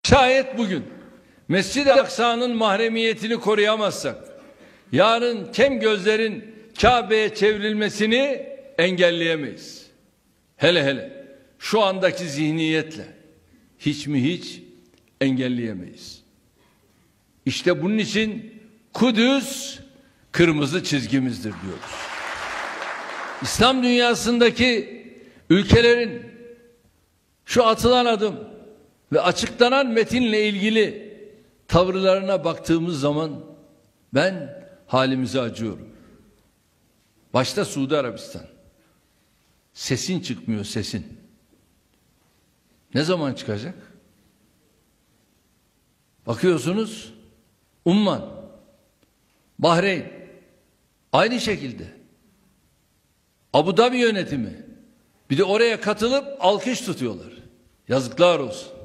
Şayet bugün Mescid-i Aksa'nın mahremiyetini koruyamazsak, yarın kem gözlerin Kabe'ye çevrilmesini engelleyemeyiz. Hele şu andaki zihniyetle hiç engelleyemeyiz. İşte bunun için Kudüs kırmızı çizgimizdir diyoruz. İslam dünyasındaki ülkelerin şu atılan adım ve açıklanan metinle ilgili tavırlarına baktığımız zaman ben halimize acıyorum. Başta Suudi Arabistan. Sesin çıkmıyor, sesin. Ne zaman çıkacak? Bakıyorsunuz Umman, Bahreyn aynı şekilde. Abu Dhabi yönetimi bir de oraya katılıp alkış tutuyorlar. Yazıklar olsun.